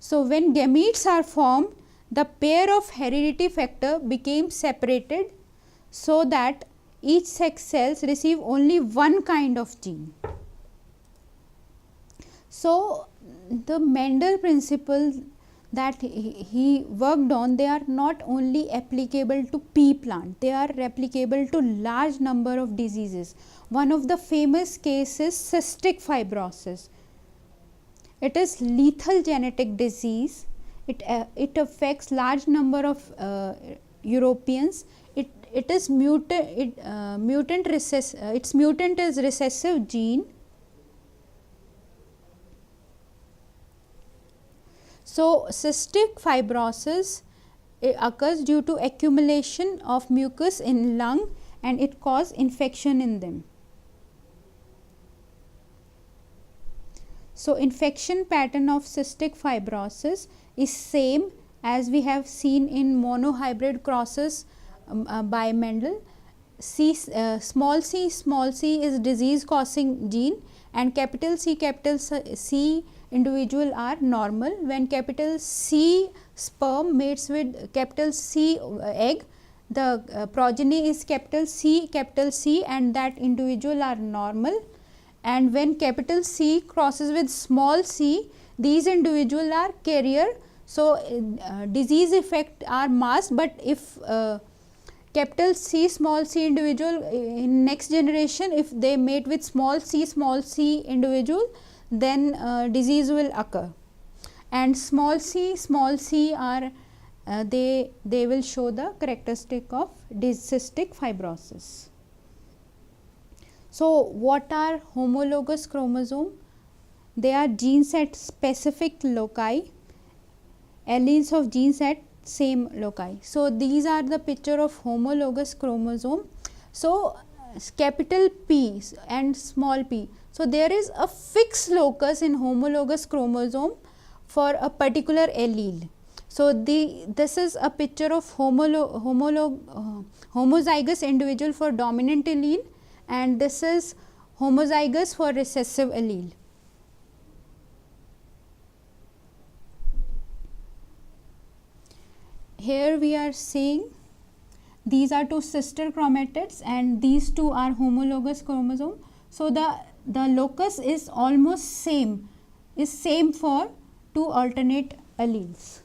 So when gametes are formed, the pair of heredity factor became separated so that each sex cells receive only one kind of gene. So the Mendel principles that he worked on, they are not only applicable to pea plant, they are applicable to large number of diseases. One of the famous cases, cystic fibrosis. It is lethal genetic disease. It affects large number of Europeans. It is mutant recessive. Its mutant is recessive gene. So cystic fibrosis occurs due to accumulation of mucus in lung, and it causes infection in them. So infection pattern of cystic fibrosis is same as we have seen in monohybrid crosses by Mendel. Small c is disease causing gene, and capital C individual are normal. When capital C sperm mates with capital C egg, the progeny is capital C, and that individual are normal. And when capital C crosses with small c, these individuals are carrier. So disease effect are masked, but if capital C small c individual in next generation, if they mate with small c individual, then disease will occur. And small c are they will show the characteristic of cystic fibrosis. So what are homologous chromosome? They are genes at specific loci, alleles of genes at same loci. So these are the picture of homologous chromosome. So capital P and small p. So there is a fixed locus in homologous chromosome for a particular allele. So this is a picture of homozygous individual for dominant allele, and this is homozygous for recessive allele. Here we are seeing these are two sister chromatids, and these two are homologous chromosome. So the locus is almost same for two alternate alleles.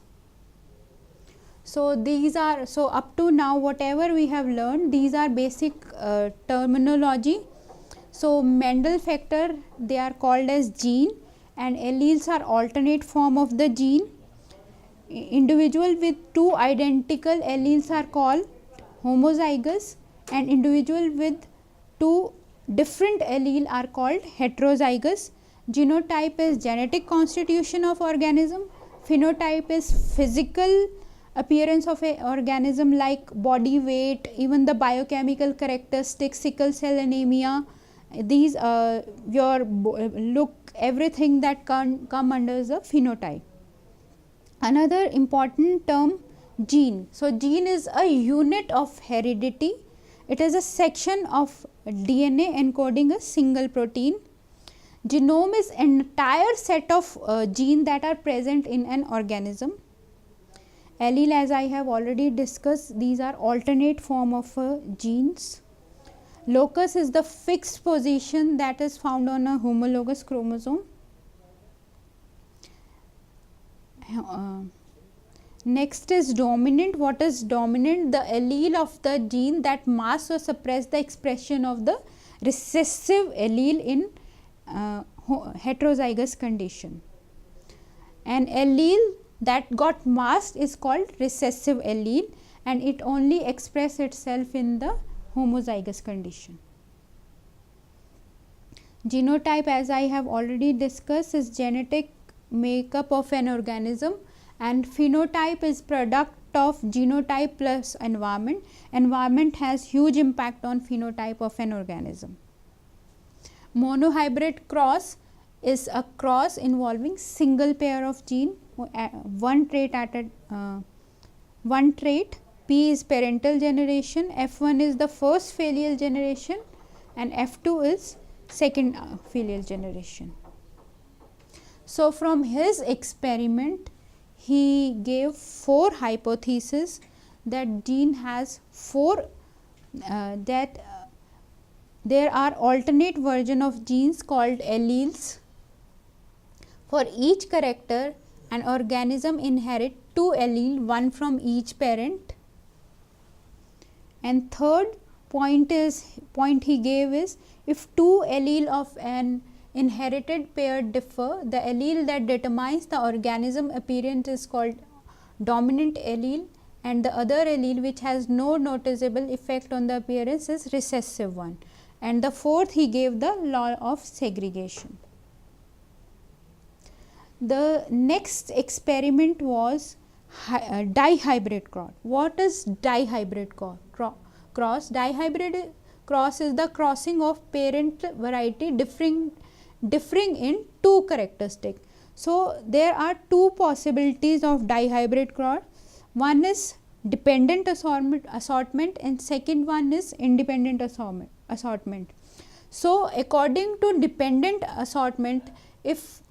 So these are, so up to now whatever we have learned, these are basic terminology. So Mendel factor, they are called as gene, and alleles are alternate form of the gene. Individual with two identical alleles are called homozygous, and individual with two different allele are called heterozygous. Genotype is genetic constitution of organism. Phenotype is physical appearance of a organism like body weight, even the biochemical characteristics, sickle cell anemia, these your look, everything that can come under the phenotype. Another important term, gene. So gene is a unit of heredity. It is a section of DNA encoding a single protein. Genome is entire set of genes that are present in an organism. Allele, as I have already discussed, these are alternate form of genes. Locus is the fixed position that is found on a homologous chromosome. Next is dominant. What is dominant? The allele of the gene that masks or suppress the expression of the recessive allele in heterozygous condition. An allele that got masked is called recessive allele, and it only expresses itself in the homozygous condition. Genotype, as I have already discussed, is genetic makeup of an organism, and phenotype is product of genotype plus environment. Environment has huge impact on phenotype of an organism. Monohybrid cross is a cross involving single pair of gene, one trait P is parental generation, F1 is the first filial generation, and F2 is second filial generation. So from his experiment, he gave 4 hypotheses that gene has 4 there are alternate version of genes called alleles. For each character, an organism inherit 2 allele, one from each parent. And third point he gave is, if 2 allele of an inherited pair differ, the allele that determines the organism appearance is called dominant allele, and the other allele which has no noticeable effect on the appearance is recessive one. And the fourth, he gave the law of segregation. The next experiment was dihybrid cross. What is dihybrid cross? Dihybrid cross is the crossing of parent variety differing in 2 characteristics. So, there are 2 possibilities of dihybrid cross. One is dependent assortment and second one is independent assortment. So, according to dependent assortment, if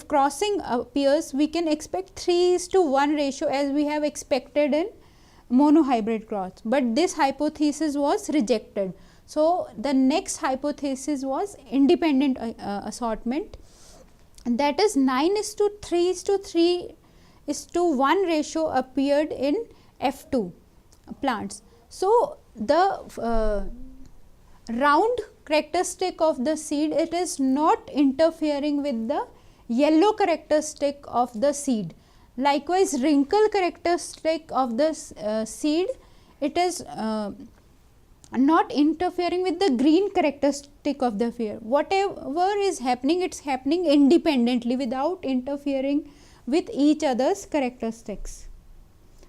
crossing appears, we can expect 3:1 ratio as we have expected in monohybrid cross, but this hypothesis was rejected. So, the next hypothesis was independent assortment, that is 9:3:3:1 ratio appeared in F2 plants. So, the round characteristic of the seed, it is not interfering with the yellow characteristic of the seed. Likewise, wrinkle characteristic of the seed, it is not interfering with the green characteristic of the seed. Whatever is happening, it is happening independently without interfering with each other's characteristics.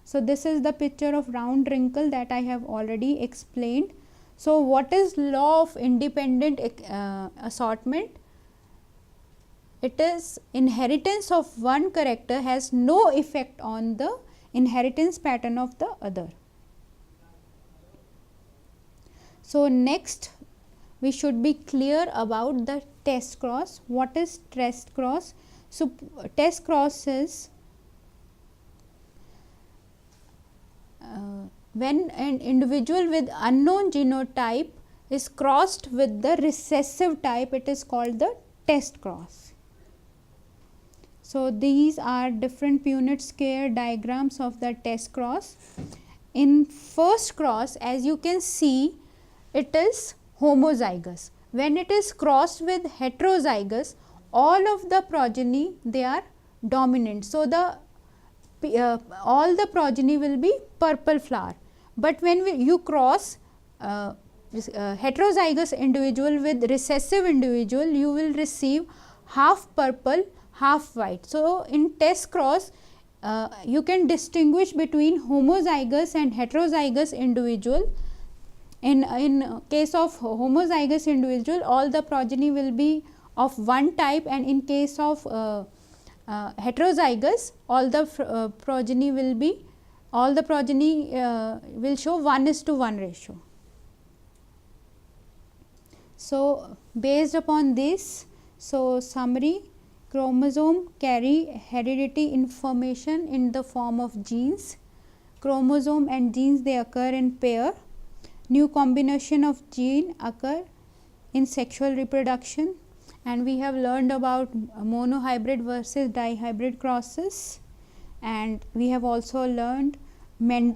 So, this is the picture of round wrinkle that I have already explained. So, what is law of independent assortment? It is inheritance of one character has no effect on the inheritance pattern of the other. So, next we should be clear about the test cross. What is test cross? So, test cross is when an individual with unknown genotype is crossed with the recessive type, it is called the test cross. So, these are different Punnett square diagrams of the test cross. In first cross, as you can see, it is homozygous. When it is crossed with heterozygous, all of the progeny, they are dominant. So, all the progeny will be purple flower. But when you cross heterozygous individual with recessive individual, you will receive half purple, half white. So, in test cross, you can distinguish between homozygous and heterozygous individual. In case of homozygous individual, all the progeny will be of one type, and in case of heterozygous, all the progeny will be, will show 1:1 ratio. So, based upon this, so summary, chromosome carry heredity information in the form of genes. Chromosome and genes, they occur in pair. New combination of gene occur in sexual reproduction, and we have learned about monohybrid versus dihybrid crosses, and we have also learned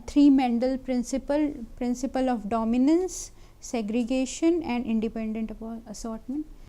3 Mendel principle of dominance, segregation and independent assortment.